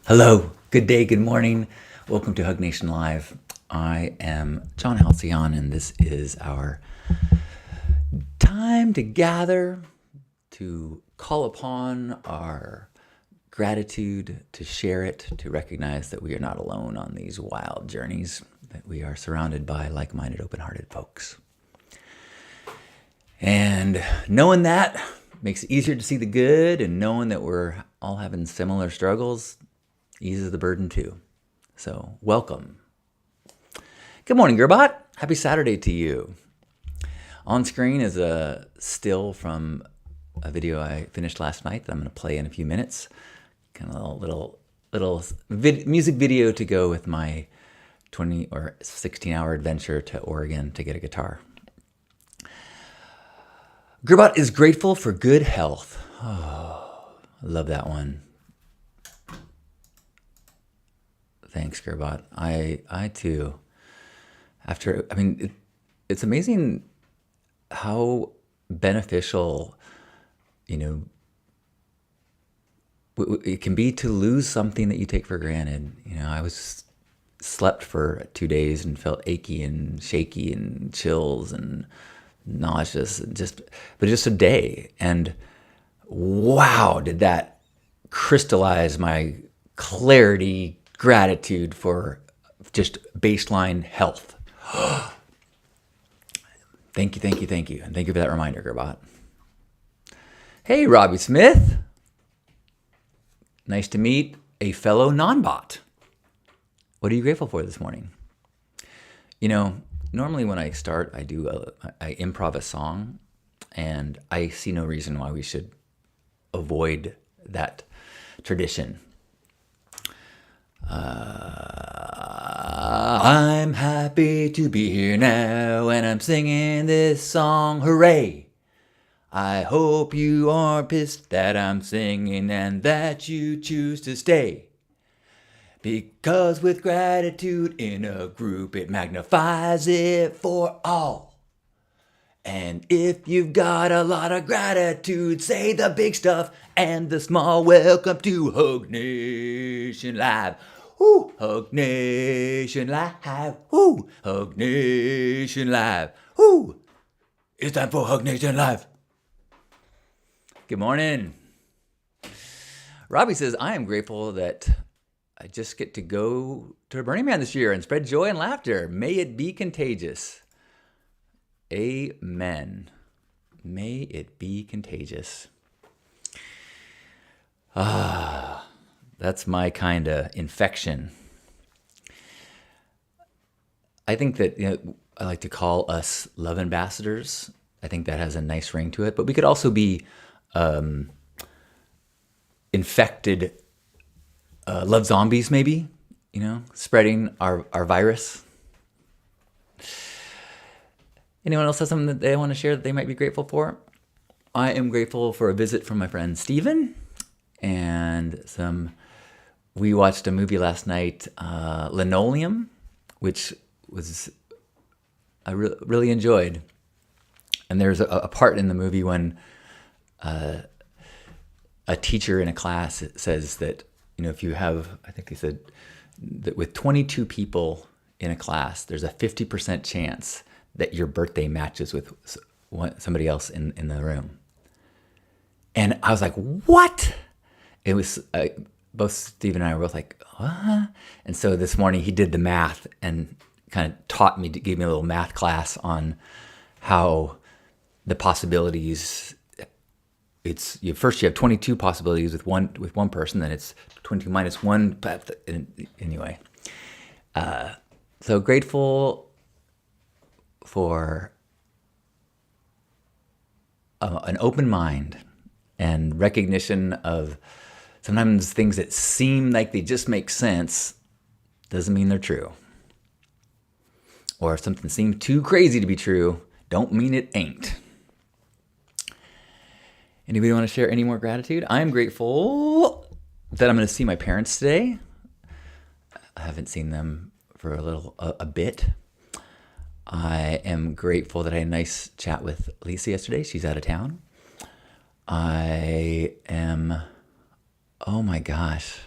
Hello, good day, good morning. Welcome to Hug Nation Live. I am John Halcyon, and this is our time to gather, to call upon our gratitude, to share it, to recognize that we are not alone on these wild journeys, that we are surrounded by like-minded, open-hearted folks. And knowing that makes it easier to see the good, and knowing that we're all having similar struggles eases the burden too. So welcome. Good morning, Gerbot. Happy Saturday to you. On screen is a still from a video I finished last night that I'm going to play in a few minutes. Kind of a little music video to go with my 20 or 16-hour adventure to Oregon to get a guitar. Gerbot is grateful for good health. Oh, I love that one. Thanks, Gerbot. I too. It's amazing how beneficial, it can be to lose something that you take for granted. I slept for 2 days and felt achy and shaky and chills and nauseous, but just a day. And wow, did that crystallize my clarity, gratitude for just baseline health. Thank you. And thank you for that reminder, Gerbot. Hey, Robbie Smith. Nice to meet a fellow non-bot. What are you grateful for this morning? Normally when I start, I improv a song, and I see no reason why we should avoid that tradition. I'm happy to be here now, and I'm singing this song, hooray! I hope you aren't pissed that I'm singing and that you choose to stay. Because with gratitude in a group, it magnifies it for all. And if you've got a lot of gratitude, say the big stuff and the small. Welcome to Hug Nation Live. Woo! Hug Nation Live. Woo! Hug Nation Live. Woo! It's time for Hug Nation Live. Good morning. Robbie says, I am grateful that I just get to go to Burning Man this year and spread joy and laughter. May it be contagious. Amen. May it be contagious. That's my kind of infection. I think that I like to call us love ambassadors. I think that has a nice ring to it. But we could also be infected love zombies, maybe. Spreading our virus. Anyone else have something that they want to share that they might be grateful for? I am grateful for a visit from my friend Steven, and we watched a movie last night, Linoleum, which I really enjoyed. And there's a part in the movie when a teacher in a class says that, if you have, I think they said that with 22 people in a class, there's a 50% chance that your birthday matches with somebody else in the room. And I was like, what? It was, both Steve and I were both like, what? And so this morning he did the math and kind of gave me a little math class on how the possibilities, first you have 22 possibilities with one person, then it's 22 minus one, but anyway. So grateful for an open mind and recognition of sometimes things that seem like they just make sense doesn't mean they're true. Or if something seems too crazy to be true, don't mean it ain't. Anybody want to share any more gratitude? I am grateful that I'm going to see my parents today. I haven't seen them for a bit. I am grateful that I had a nice chat with Lisa yesterday. She's out of town. I am, oh my gosh.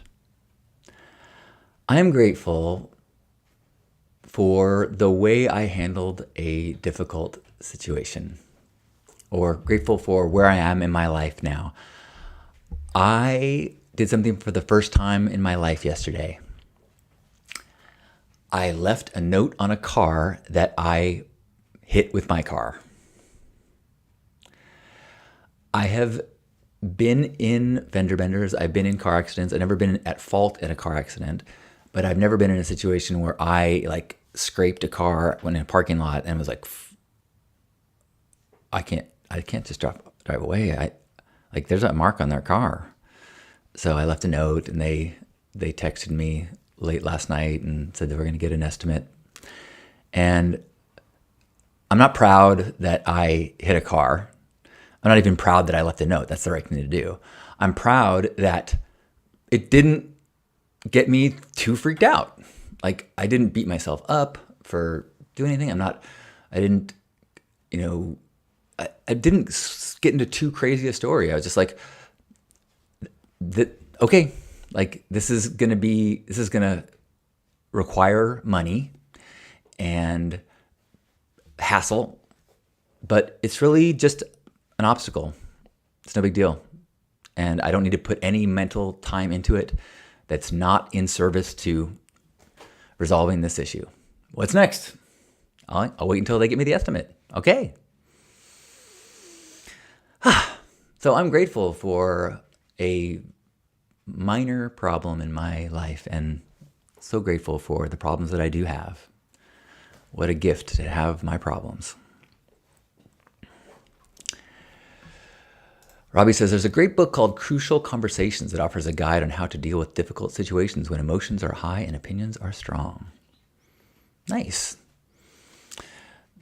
I am grateful for the way I handled a difficult situation, or grateful for where I am in my life now. I did something for the first time in my life yesterday. I left a note on a car that I hit with my car. I have been in fender benders. I've been in car accidents. I've never been at fault in a car accident, but I've never been in a situation where I like scraped a car when in a parking lot and was like, I can't just drive away. There's a mark on their car. So I left a note, and they texted me late last night and said they were going to get an estimate. And I'm not proud that I hit a car. I'm not even proud that I left a note. That's the right thing to do. I'm proud that it didn't get me too freaked out. Like, I didn't beat myself up for doing anything. I didn't get into too crazy a story. I was just like, okay, like this is gonna require money and hassle, but it's really just an obstacle. It's no big deal. And I don't need to put any mental time into it that's not in service to resolving this issue. What's next? I'll wait until they give me the estimate. Okay. So I'm grateful for a minor problem in my life, and so grateful for the problems that I do have. What a gift to have my problems. Robbie says, there's a great book called Crucial Conversations that offers a guide on how to deal with difficult situations when emotions are high and opinions are strong. Nice.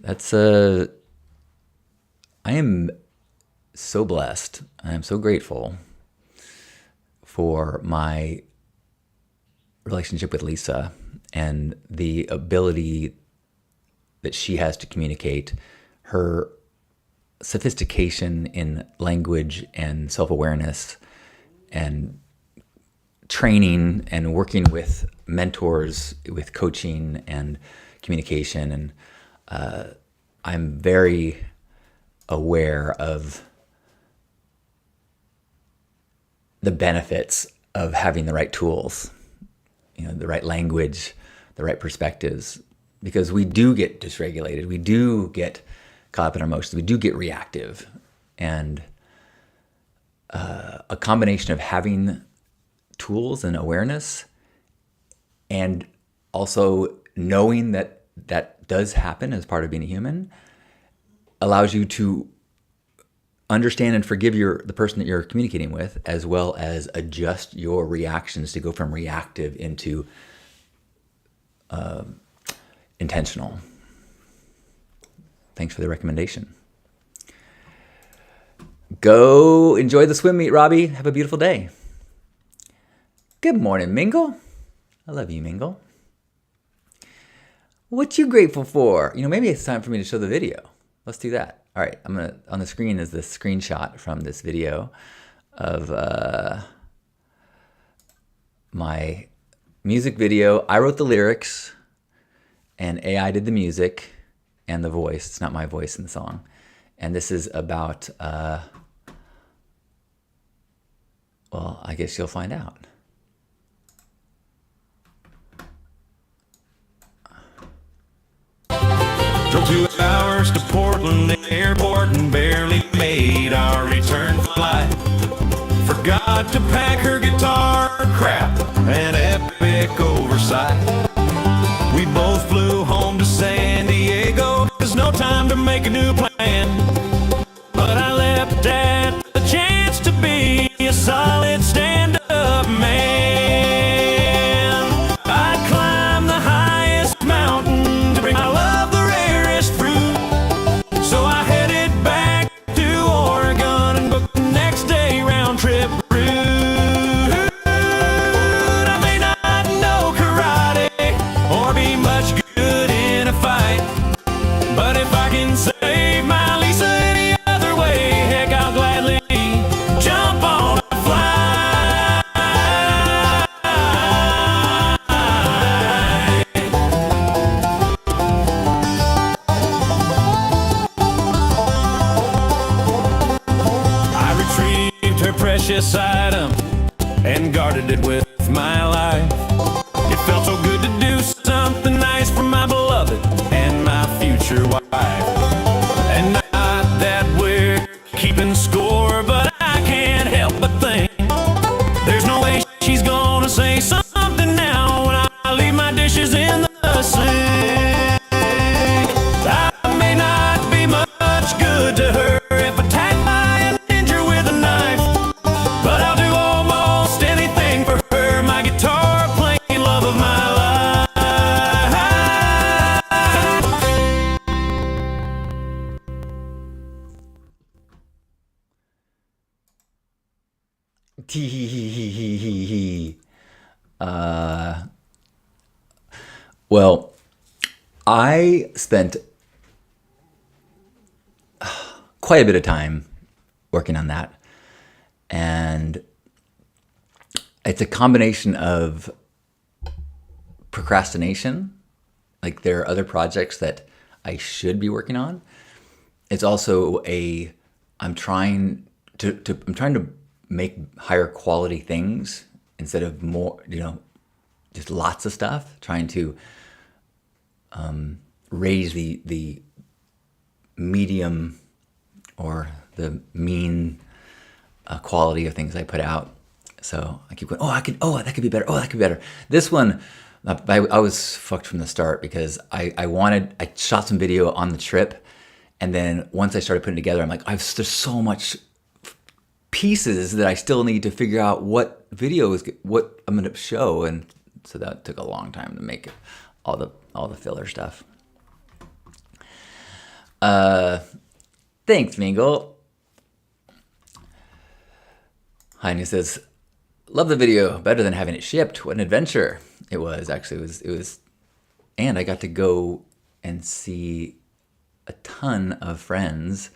I am so blessed. I am so grateful for my relationship with Lisa and the ability that she has to communicate, her sophistication in language and self-awareness and training and working with mentors with coaching and communication. And I'm very aware of the benefits of having the right tools, the right language, the right perspectives, because we do get dysregulated. We do get caught up in our emotions. We do get reactive. And a combination of having tools and awareness and also knowing that that does happen as part of being a human allows you to understand and forgive the person that you're communicating with, as well as adjust your reactions to go from reactive into intentional. Thanks for the recommendation. Go enjoy the swim meet, Robbie. Have a beautiful day. Good morning, Mingle. I love you, Mingle. What you grateful for? Maybe it's time for me to show the video. Let's do that. All right, on the screen is this screenshot from this video of my music video. I wrote the lyrics and AI did the music and the voice. It's not my voice in the song. And this is about, well, I guess you'll find out. Drove 2 hours to Portland Airport and barely made our return flight. Forgot to pack her guitar, crap, an epic oversight. We both flew home to San Diego, there's no time to make a new plan. But I leapt at the chance to be a solid stand-up man. I'd climb the highest mountain to bring my love the rarest fruit. So I headed back to Oregon and booked the next day round trip route. I may not know karate or be much good in a fight, but if I can save my precious item and guarded it with my life. It felt so good to do something nice for my beloved and my future wife. And not that we're keeping score, but I can't help but think there's no way she's gonna say something now when I leave my dishes in the sink. I may not be much good to her if attacked by a ninja with a knife, but I'll do almost anything for her, my guitar playing love of my life. Tee hee hee hee hee hee hee. Well, I spent quite a bit of time working on that. And it's a combination of procrastination, like there are other projects that I should be working on. It's also I'm trying to make higher quality things instead of more, just lots of stuff, trying to raise the medium or the mean quality of things I put out. So I keep going, that could be better. Oh, that could be better. This one, I was fucked from the start because I shot some video on the trip. And then once I started putting it together, I'm like, there's so much pieces that I still need to figure out what I'm going to show. And so that took a long time to make all the filler stuff. Thanks, Mingle. Heine says, love the video, better than having it shipped. What an adventure. It was, actually. It was, and I got to go and see a ton of friends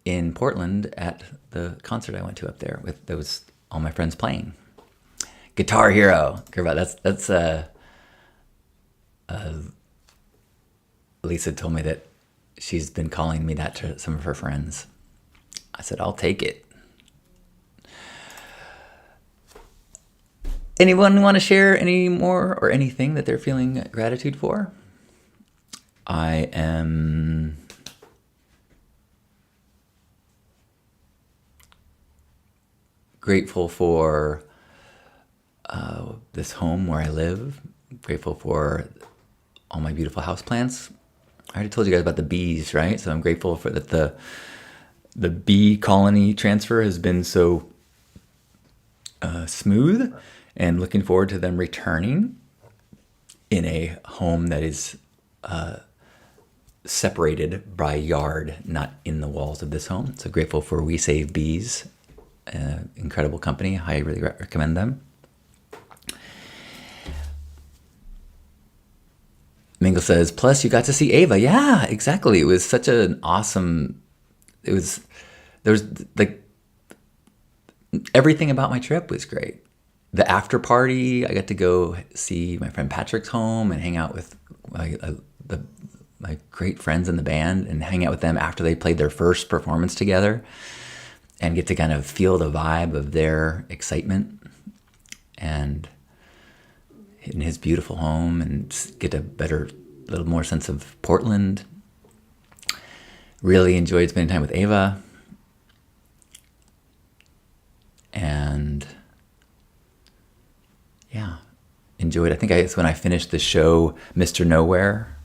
in Portland at the concert I went to up there with those all my friends playing. Guitar Hero. That's Lisa told me that she's been calling me that to some of her friends. I said, I'll take it. Anyone want to share any more or anything that they're feeling gratitude for? I am grateful for this home where I live. Grateful for all my beautiful houseplants. I already told you guys about the bees, right? So I'm grateful for that the bee colony transfer has been so smooth, and looking forward to them returning in a home that is separated by yard, not in the walls of this home. So grateful for We Save Bees, incredible company. I really recommend them. Mingle says, plus you got to see Ava. Yeah, exactly. It was such an awesome, there was like, everything about my trip was great. The after party, I got to go see my friend Patrick's home and hang out with my great friends in the band and hang out with them after they played their first performance together and get to kind of feel the vibe of their excitement and in his beautiful home and get a little more sense of Portland. Really enjoyed spending time with Ava. And yeah, enjoyed. I think it's when I finished the show, Mr. Nowhere.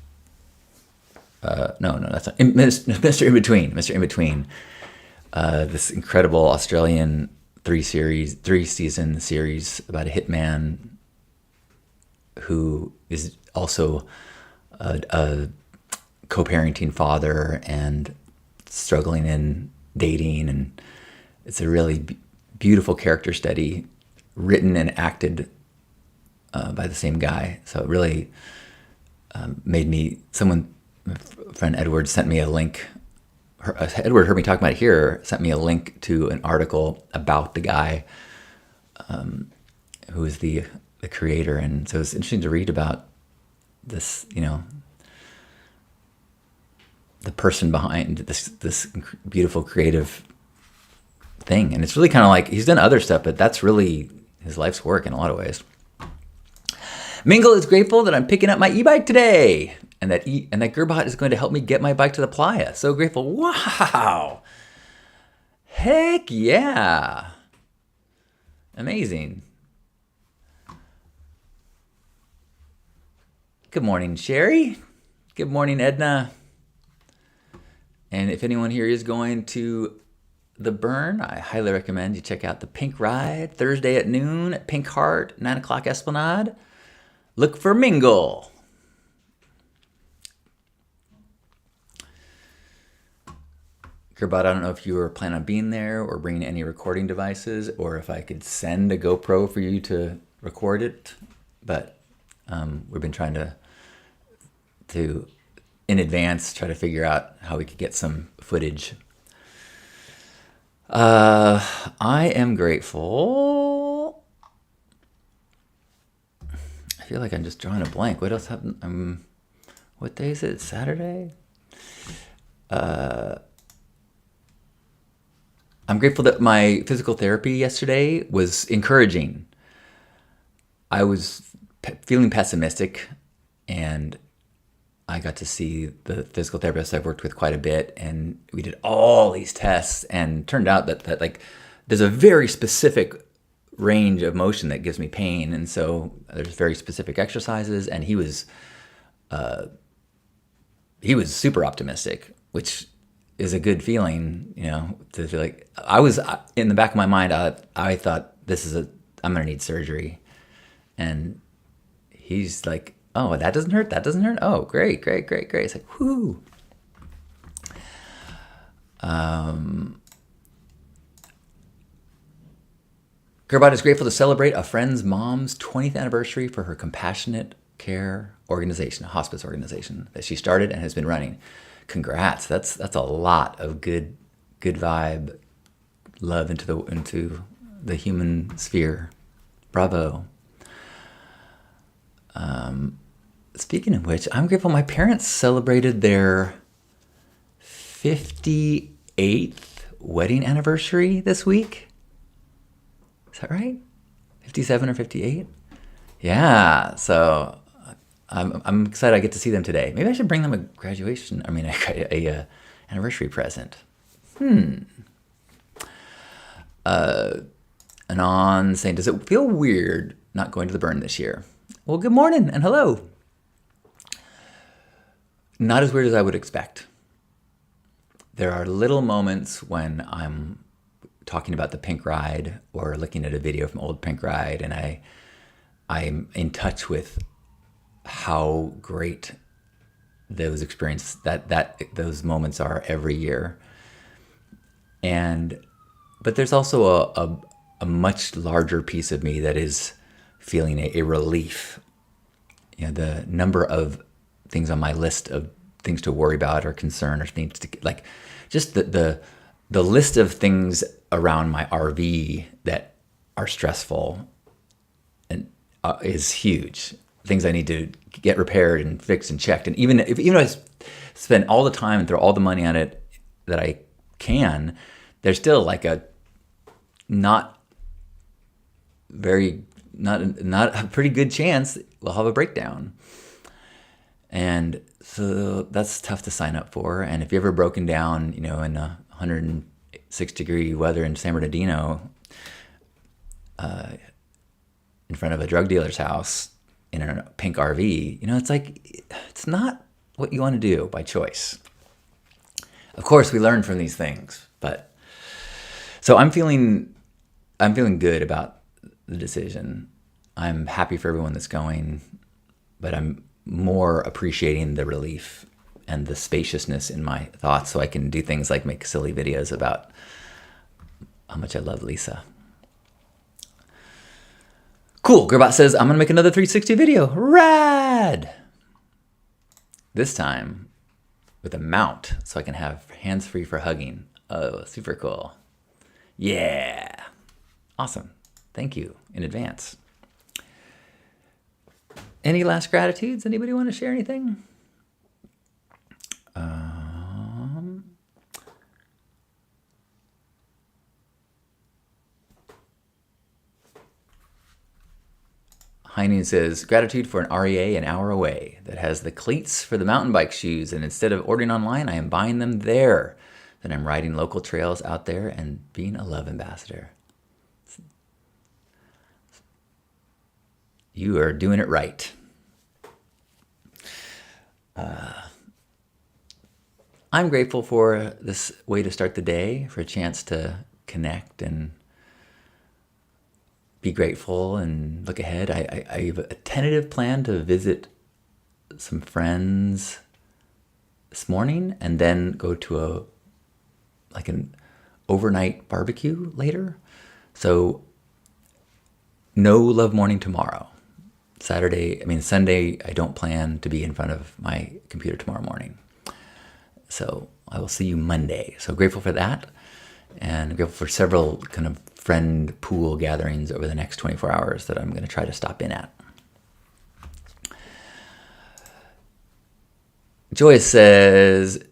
No, that's not Mr. In Between. Mr. In Between. This incredible Australian 3-season series about a hitman who is also a co-parenting father and struggling in dating, and it's a really beautiful character study, written and acted by the same guy. So it really made me. Friend Edward sent me a link. Edward heard me talking about it here. Sent me a link to an article about the guy who is the creator, and so it's interesting to read about this. The person behind this beautiful creative thing. And it's really kind of like he's done other stuff, but that's really his life's work in a lot of ways. Mingle is grateful that I'm picking up my e-bike today, and that Gerbot is going to help me get my bike to the playa. So grateful. Wow. Heck yeah. Amazing. Good morning, Sherry. Good morning, Edna. And if anyone here is going to the Burn, I highly recommend you check out the Pink Ride Thursday at noon at Pink Heart, 9 o'clock Esplanade. Look for Mingle. Gerbot, I don't know if you were planning on being there or bringing any recording devices, or if I could send a GoPro for you to record it. But we've been trying to in advance try to figure out how we could get some footage. I am grateful. I feel like I'm just drawing a blank. What else happened? What day is it? Saturday? I'm grateful that my physical therapy yesterday was encouraging. I was feeling pessimistic, and I got to see the physical therapist I've worked with quite a bit, and we did all these tests, and turned out that like there's a very specific range of motion that gives me pain, and so there's very specific exercises, and he was super optimistic, which is a good feeling, to feel like I was in the back of my mind. I thought I'm gonna need surgery, and he's like, oh, that doesn't hurt. That doesn't hurt. Oh, great. It's like, whoo. Gerbot is grateful to celebrate a friend's mom's 20th anniversary for her compassionate care organization, a hospice organization that she started and has been running. Congrats. That's a lot of good vibe, love into the human sphere. Bravo. Speaking of which, I'm grateful my parents celebrated their 58th wedding anniversary this week. Is that right? 57 or 58? Yeah. So I'm excited I get to see them today. Maybe I should bring them a anniversary present. Anon saying, does it feel weird not going to the Burn this year? Well, good morning and hello. Not as weird as I would expect. There are little moments when I'm talking about the Pink Ride or looking at a video from old Pink Ride, and I'm in touch with how great those experiences those moments are every year. But there's also a much larger piece of me that is feeling a relief. The number of things on my list of things to worry about or concern or things to like, just the list of things around my RV that are stressful and is huge. Things I need to get repaired and fixed and checked. And even if I spend all the time and throw all the money on it that I can, there's still like a not a pretty good chance we'll have a breakdown. And so that's tough to sign up for. And if you're ever broken down, in 106-degree weather in San Bernardino, in front of a drug dealer's house in a pink RV, it's like, it's not what you want to do by choice. Of course, we learn from these things, but so I'm feeling good about the decision. I'm happy for everyone that's going, but I'm more appreciating the relief and the spaciousness in my thoughts, so I can do things like make silly videos about how much I love Lisa. Cool. Gerbot says, I'm going to make another 360 video. Rad! This time with a mount, so I can have hands-free for hugging. Oh, super cool. Yeah. Awesome. Thank you in advance. Any last gratitudes? Anybody want to share anything? Heine says, gratitude for an REA an hour away that has the cleats for the mountain bike shoes. And instead of ordering online, I am buying them there. Then I'm riding local trails out there and being a love ambassador. You are doing it right. I'm grateful for this way to start the day, for a chance to connect and be grateful and look ahead. I have a tentative plan to visit some friends this morning and then go to an overnight barbecue later. So no love morning tomorrow. Sunday, I don't plan to be in front of my computer tomorrow morning. So I will see you Monday. So grateful for that, and grateful for several kind of friend pool gatherings over the next 24 hours that I'm going to try to stop in at. Joyce says,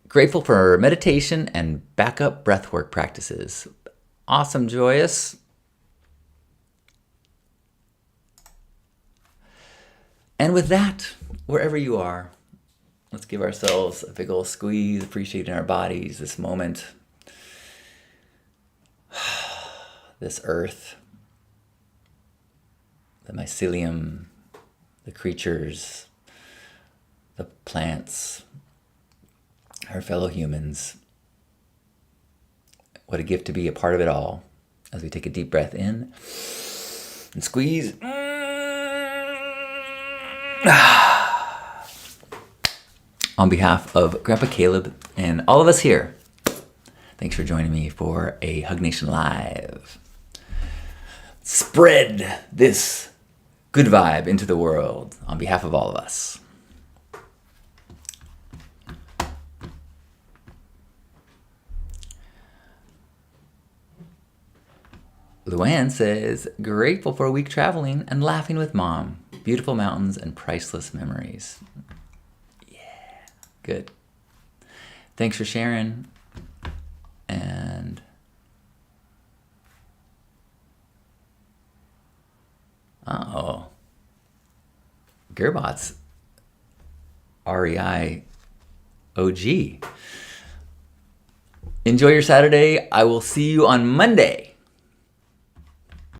grateful for meditation and backup breathwork practices. Awesome, Joyce. And with that, wherever you are, let's give ourselves a big old squeeze, appreciating our bodies, this moment, this earth, the mycelium, the creatures, the plants, our fellow humans. What a gift to be a part of it all as we take a deep breath in and squeeze. On behalf of Grandpa Caleb and all of us here, thanks for joining me for a Hug Nation Live. Spread this good vibe into the world on behalf of all of us. Luann says, grateful for a week traveling and laughing with Mom. Beautiful mountains and priceless memories. Yeah, good. Thanks for sharing. And Gerbot's REI OG. Enjoy your Saturday. I will see you on Monday.